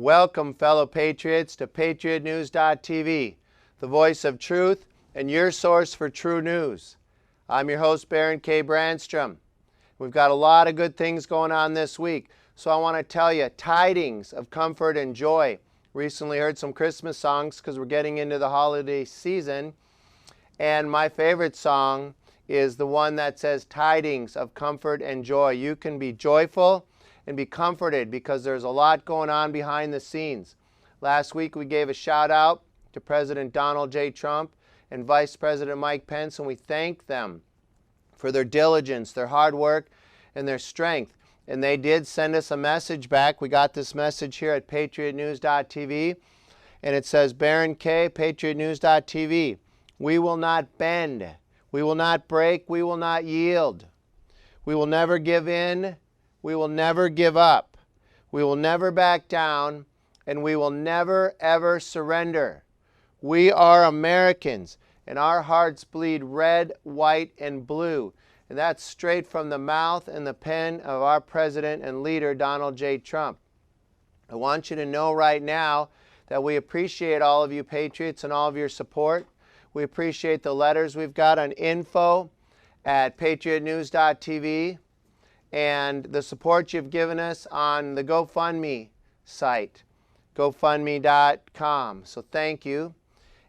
Welcome, fellow patriots, to PatriotNews.tv, the voice of truth and your source for true news. I'm your host, Baron K. Brandstrom. We've got a lot of good things going on this week, so I want to tell you tidings of comfort and joy. Recently heard some Christmas songs because we're getting into the holiday season, and my favorite song is the one that says tidings of comfort and joy. You can be joyful and be comforted because there's a lot going on behind the scenes. Last week we gave a shout out to President Donald J. Trump and Vice President Mike Pence, and we thank them for their diligence, their hard work, and their strength. And they did send us a message back. We got this message here at PatriotNews.tv, and it says, Baron K., PatriotNews.tv, we will not bend, we will not break, we will not yield. We will never give in, we will never give up. We will never back down, and we will never, ever surrender. We are Americans, and our hearts bleed red, white, and blue. And that's straight from the mouth and the pen of our president and leader, Donald J. Trump. I want you to know right now that we appreciate all of you patriots and all of your support. We appreciate the letters we've got on info@PatriotNews.tv. and the support you've given us on the GoFundMe site, GoFundMe.com. So thank you.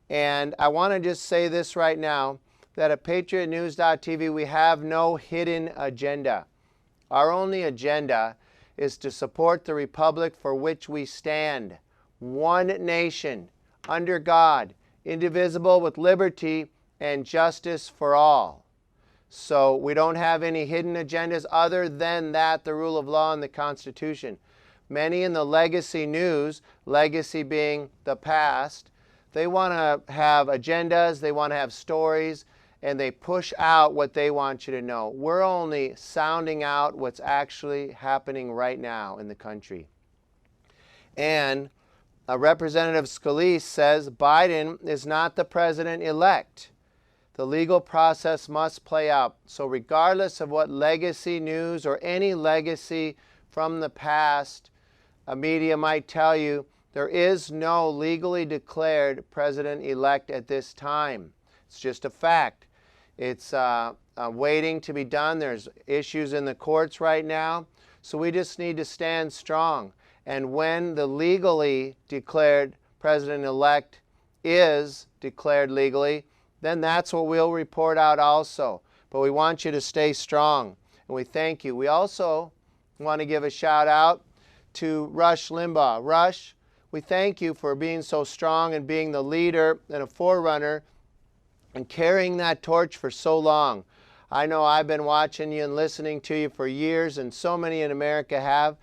And I want to just say this right now, that at PatriotNews.tv we have no hidden agenda. Our only agenda is to support the republic for which we stand. One nation, under God, indivisible with liberty and justice for all. So we don't have any hidden agendas other than that, the rule of law and the Constitution. Many in the legacy news, legacy being the past, they want to have agendas, they want to have stories, and they push out what they want you to know. We're only sounding out what's actually happening right now in the country. And Representative Scalise says Biden is not the president-elect. The legal process must play out. So regardless of what legacy news or any legacy from the past media might tell you, there is no legally declared president-elect at this time. It's just a fact. It's waiting to be done. There's issues in the courts right now. So we just need to stand strong. And when the legally declared president-elect is declared legally, then that's what we'll report out also. But we want you to stay strong, and we thank you. We also want to give a shout out to Rush Limbaugh. Rush, we thank you for being so strong and being the leader and a forerunner and carrying that torch for so long. I know I've been watching you and listening to you for years, and so many in America have.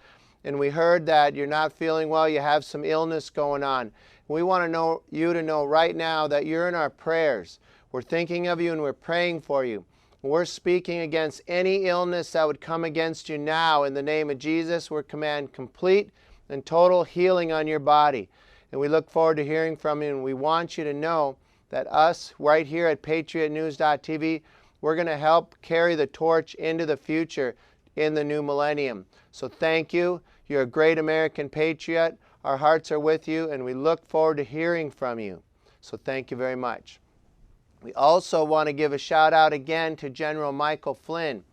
And we heard that you're not feeling well, you have some illness going on. We want you to know right now that you're in our prayers. We're thinking of you and we're praying for you. We're speaking against any illness that would come against you now. In the name of Jesus, we command complete and total healing on your body. And we look forward to hearing from you, and we want you to know that us right here at PatriotNews.tv, we're going to help carry the torch into the future in the new millennium. So thank you. You're a great American patriot. Our hearts are with you, and we look forward to hearing from you. So thank you very much. We also want to give a shout out again to General Michael Flynn.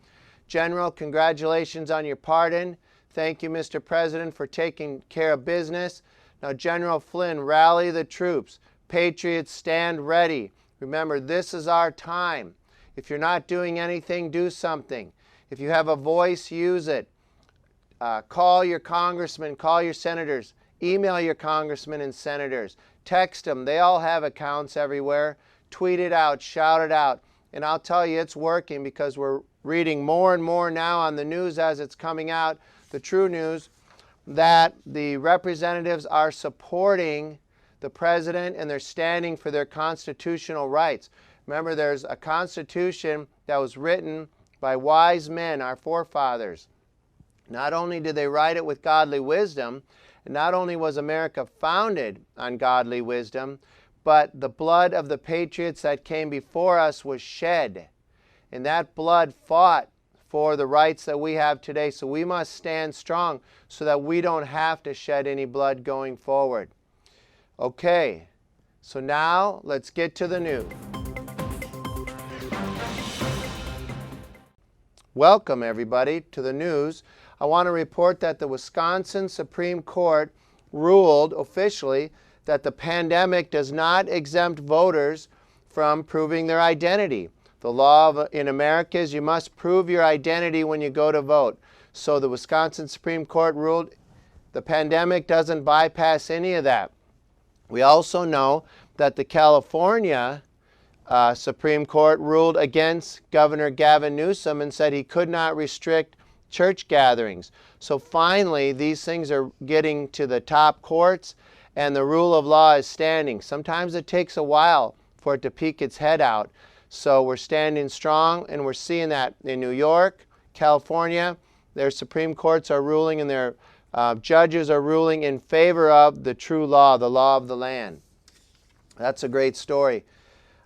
General, congratulations on your pardon. Thank you, Mr. President, for taking care of business. Now, General Flynn, rally the troops. Patriots, stand ready. Remember, this is our time. If you're not doing anything, do something. If you have a voice, use it. Call your congressmen, call your senators. Email your congressmen and senators. Text them. They all have accounts everywhere. Tweet it out, shout it out. And I'll tell you, it's working, because we're reading more and more now on the news as it's coming out, the true news, that the representatives are supporting the president and they're standing for their constitutional rights. Remember, there's a constitution that was written by wise men, our forefathers. Not only did they write it with godly wisdom, and not only was America founded on godly wisdom, but the blood of the patriots that came before us was shed. And that blood fought for the rights that we have today. So we must stand strong so that we don't have to shed any blood going forward. Okay, so now let's get to the news. Welcome everybody to the news. I want to report that the Wisconsin Supreme Court ruled officially that the pandemic does not exempt voters from proving their identity. The law in America is you must prove your identity when you go to vote. So the Wisconsin Supreme Court ruled the pandemic doesn't bypass any of that. We also know that the California Supreme Court ruled against Governor Gavin Newsom and said he could not restrict church gatherings. So finally, these things are getting to the top courts and the rule of law is standing. Sometimes it takes a while for it to peek its head out. So we're standing strong, and we're seeing that in New York, California. Their Supreme Courts are ruling, and their judges are ruling in favor of the true law, the law of the land. That's a great story.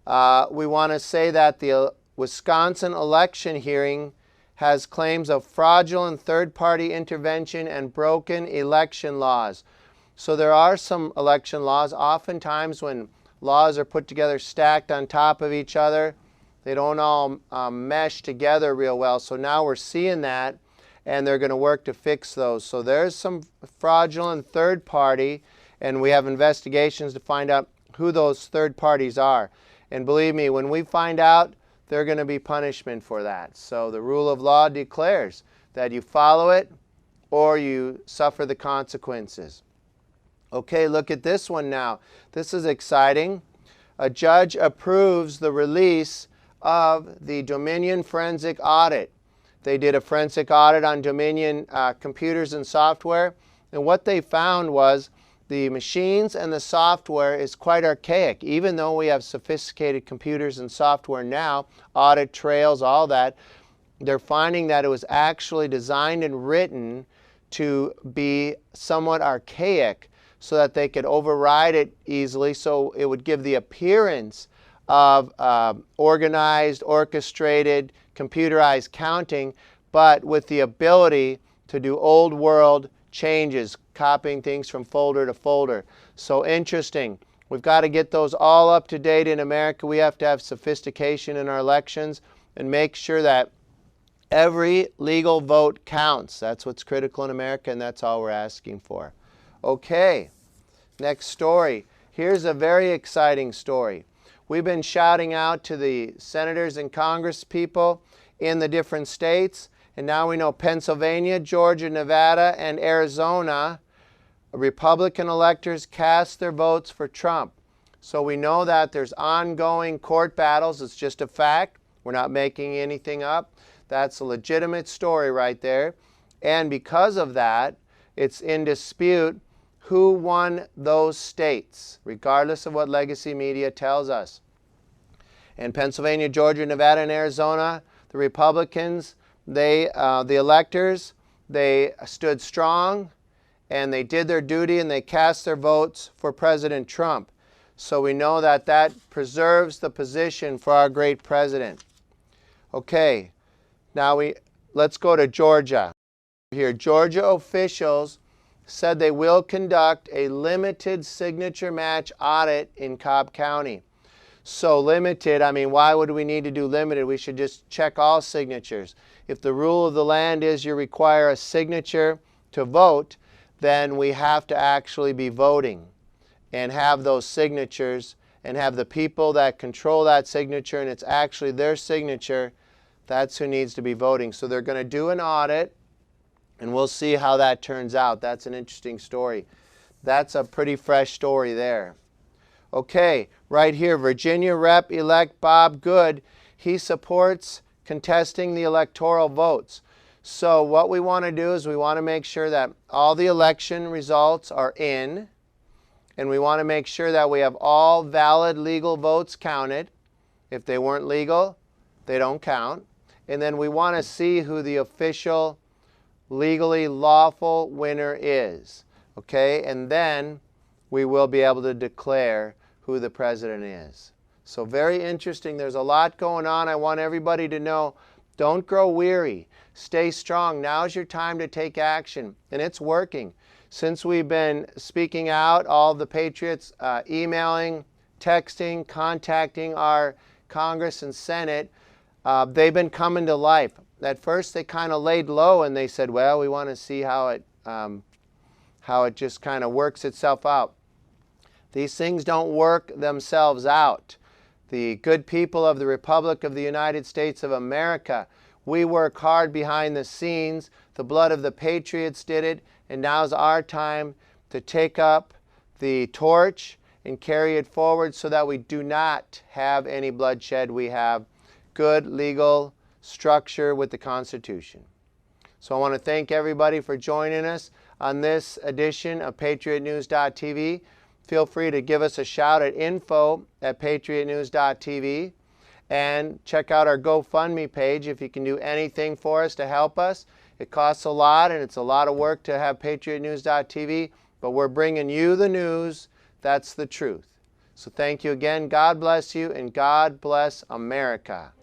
We want to say that the Wisconsin election hearing has claims of fraudulent third-party intervention and broken election laws. So there are some election laws. Oftentimes when laws are put together stacked on top of each other, they don't all mesh together real well. So now we're seeing that, and they're going to work to fix those. So there's some fraudulent third party, and we have investigations to find out who those third parties are. And believe me, when we find out, there's going to be punishment for that. So the rule of law declares that you follow it or you suffer the consequences. Okay, look at this one now. This is exciting. A judge approves the release of the Dominion forensic audit. They did a forensic audit on Dominion computers and software, and what they found was the machines and the software is quite archaic. Even though we have sophisticated computers and software now, audit trails, all that, they're finding that it was actually designed and written to be somewhat archaic so that they could override it easily, so it would give the appearance of organized, orchestrated, computerized counting, but with the ability to do old world changes, copying things from folder to folder. So interesting. We've got to get those all up to date in America. We have to have sophistication in our elections and make sure that every legal vote counts. That's what's critical in America, and that's all we're asking for. Okay, next story. Here's a very exciting story. We've been shouting out to the senators and Congress people in the different states, and now we know Pennsylvania, Georgia, Nevada, and Arizona, Republican electors cast their votes for Trump. So we know that there's ongoing court battles. It's just a fact. We're not making anything up. That's a legitimate story right there. And because of that, it's in dispute who won those states, regardless of what legacy media tells us. In Pennsylvania, Georgia, Nevada, and Arizona, the Republicans, the electors, they stood strong and they did their duty and they cast their votes for President Trump. So we know that that preserves the position for our great president. Okay, now let's go to Georgia. Here, Georgia officials said they will conduct a limited signature match audit in Cobb County. So limited, I mean, why would we need to do limited? We should just check all signatures. If the rule of the land is you require a signature to vote, then we have to actually be voting and have those signatures and have the people that control that signature, and it's actually their signature, that's who needs to be voting. So they're going to do an audit, and we'll see how that turns out. That's an interesting story. That's a pretty fresh story there. Okay, right here, Virginia Rep-elect Bob Good, he supports contesting the electoral votes. So what we want to do is we want to make sure that all the election results are in, and we want to make sure that we have all valid legal votes counted. If they weren't legal, they don't count. And then we want to see who the official, legally lawful winner is. Okay, and then we will be able to declare who the president is. So very interesting. There's a lot going on. I want everybody to know Don't grow weary. Stay strong. Now's your time to take action. And it's working. Since we've been speaking out, all of the patriots emailing, texting, contacting our Congress and Senate, they've been coming to life. At first they kind of laid low and they said, well, we want to see how it just kind of works itself out. These things don't work themselves out. The good people of the Republic of the United States of America, we work hard behind the scenes. The blood of the patriots did it, and now's our time to take up the torch and carry it forward so that we do not have any bloodshed. We have good legal structure with the Constitution. So I want to thank everybody for joining us on this edition of PatriotNews.tv. Feel free to give us a shout at info@patriotnews.tv and check out our GoFundMe page if you can do anything for us to help us. It costs a lot and it's a lot of work to have PatriotNews.tv, but we're bringing you the news. That's the truth. So thank you again. God bless you and God bless America.